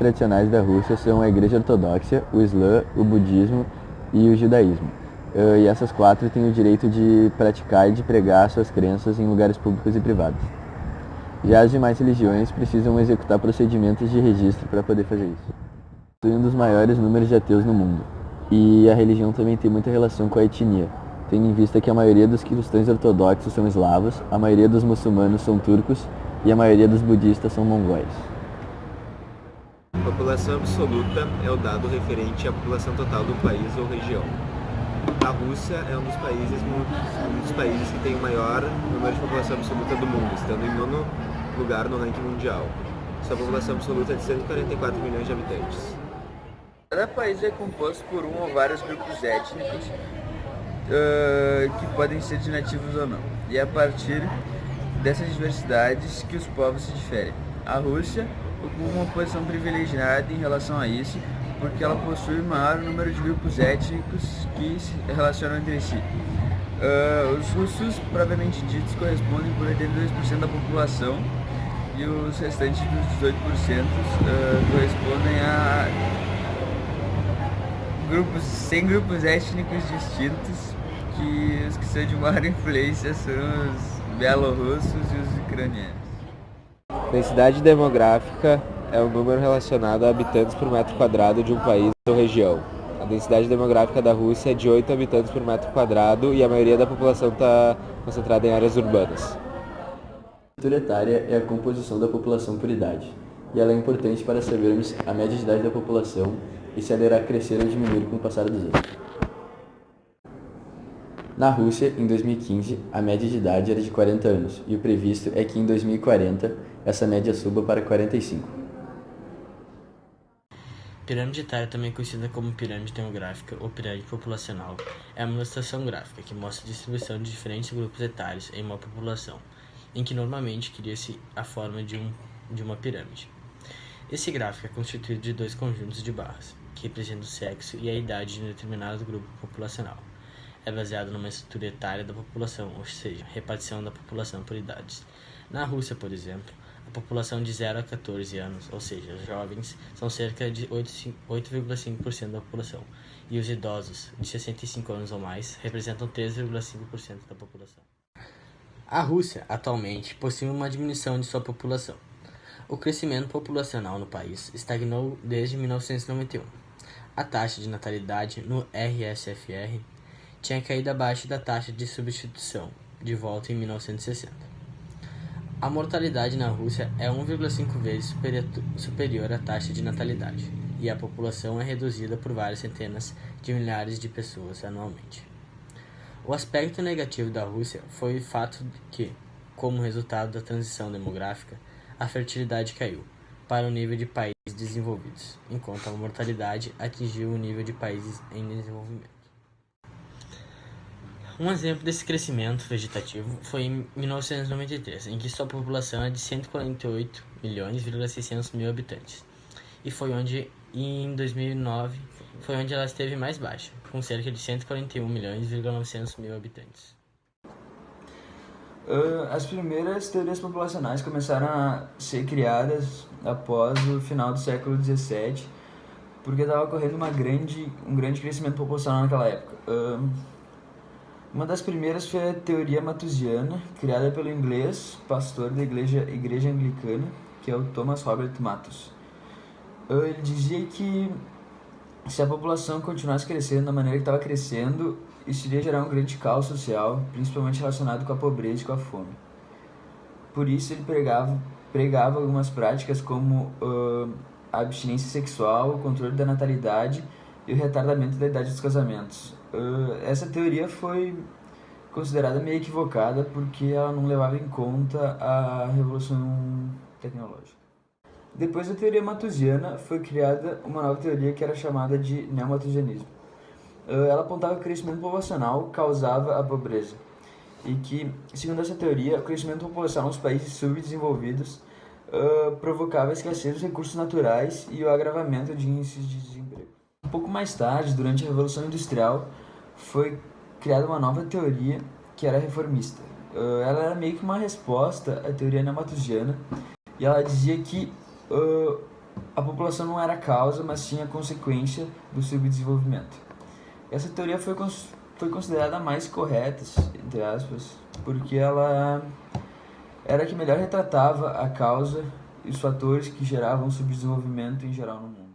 tradicionais da Rússia são a Igreja Ortodoxa, o Islã, o Budismo e o Judaísmo. E essas quatro têm o direito de praticar e de pregar suas crenças em lugares públicos e privados. Já as demais religiões precisam executar procedimentos de registro para poder fazer isso. Tem um dos maiores números de ateus no mundo. E a religião também tem muita relação com a etnia, tendo em vista que a maioria dos cristãos ortodoxos são eslavos, a maioria dos muçulmanos são turcos e a maioria dos budistas são mongóis. A população absoluta é o dado referente à população total do país ou região. A Rússia é um dos países que tem o maior número de população absoluta do mundo, estando em nono lugar no ranking mundial. Sua população absoluta é de 144 milhões de habitantes. Cada país é composto por um ou vários grupos étnicos que podem ser de nativos ou não. E é a partir dessas diversidades que os povos se diferem. A Rússia ocupa uma posição privilegiada em relação a isso, porque ela possui o maior número de grupos étnicos que se relacionam entre si. Os russos, propriamente ditos, correspondem por 82% da população e os restantes dos 18% correspondem a 100 grupos étnicos distintos, que os que são de maior influência são os bielorrussos e os ucranianos. Densidade demográfica é o número relacionado a habitantes por metro quadrado de um país ou região. A densidade demográfica da Rússia é de 8 habitantes por metro quadrado e a maioria da população está concentrada em áreas urbanas. A estrutura etária é a composição da população por idade, e ela é importante para sabermos a média de idade da população e se ela irá crescer ou diminuir com o passar dos anos. Na Rússia, em 2015, a média de idade era de 40 anos, e o previsto é que em 2040 essa média suba para 45. Pirâmide etária, também conhecida como pirâmide demográfica ou pirâmide populacional, é uma ilustração gráfica que mostra a distribuição de diferentes grupos etários em uma população, em que normalmente cria-se a forma de uma pirâmide. Esse gráfico é constituído de dois conjuntos de barras, que representam o sexo e a idade de um determinado grupo populacional. É baseado numa estrutura etária da população, ou seja, repartição da população por idades. Na Rússia, por exemplo, a população de 0 a 14 anos, ou seja, os jovens, são cerca de 8,5% da população, e os idosos, de 65 anos ou mais, representam 3,5% da população. A Rússia, atualmente, possui uma diminuição de sua população. O crescimento populacional no país estagnou desde 1991. A taxa de natalidade no RSFR tinha caído abaixo da taxa de substituição, de volta em 1960. A mortalidade na Rússia é 1,5 vezes superior à taxa de natalidade, e a população é reduzida por várias centenas de milhares de pessoas anualmente. O aspecto negativo da Rússia foi o fato de que, como resultado da transição demográfica, a fertilidade caiu para o nível de países desenvolvidos, enquanto a mortalidade atingiu o nível de países em desenvolvimento. Um exemplo desse crescimento vegetativo foi em 1993, em que sua população é de 148,600 habitantes, e em 2009 foi onde ela esteve mais baixa, com cerca de 141,900 habitantes. As primeiras teorias populacionais começaram a ser criadas após o final do século XVII, porque estava ocorrendo um grande crescimento populacional naquela época. Uma das primeiras foi a teoria matusiana, criada pelo inglês, pastor da igreja anglicana, que é o Thomas Robert Malthus. Ele dizia que se a população continuasse crescendo da maneira que estava crescendo, isso iria gerar um grande caos social, principalmente relacionado com a pobreza e com a fome. Por isso ele pregava algumas práticas como a abstinência sexual, o controle da natalidade e o retardamento da idade dos casamentos. Essa teoria foi considerada meio equivocada porque ela não levava em conta a revolução tecnológica. Depois da teoria matusiana, foi criada uma nova teoria que era chamada de neomatusianismo. Ela apontava que o crescimento populacional causava a pobreza e que, segundo essa teoria, o crescimento populacional nos países subdesenvolvidos provocava a escassez dos recursos naturais e o agravamento de índices de desemprego. Um pouco mais tarde, durante a Revolução Industrial, foi criada uma nova teoria que era reformista. Ela era meio que uma resposta à teoria neomatusiana e ela dizia que a população não era a causa, mas sim a consequência do subdesenvolvimento. Essa teoria foi considerada a mais correta, entre aspas, porque ela era a que melhor retratava a causa e os fatores que geravam subdesenvolvimento em geral no mundo.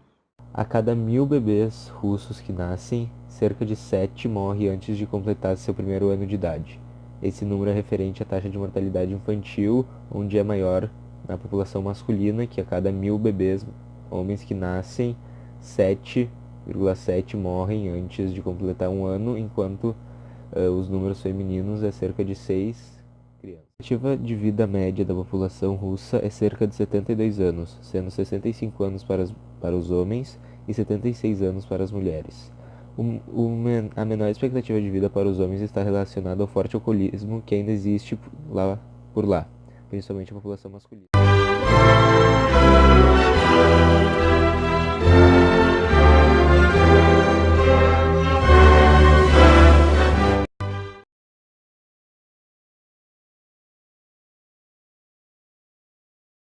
A cada 1000 bebês russos que nascem, cerca de 7 morrem antes de completar seu primeiro ano de idade. Esse número é referente à taxa de mortalidade infantil, onde é maior na população masculina, que a cada 1000 bebês homens que nascem, 7,7 morrem antes de completar um ano, enquanto os números femininos é cerca de 6 crianças. A expectativa de vida média da população russa é cerca de 72 anos, sendo 65 anos para os homens e 76 anos para as mulheres. A menor expectativa de vida para os homens está relacionada ao forte alcoolismo que ainda existe por lá, principalmente a população masculina.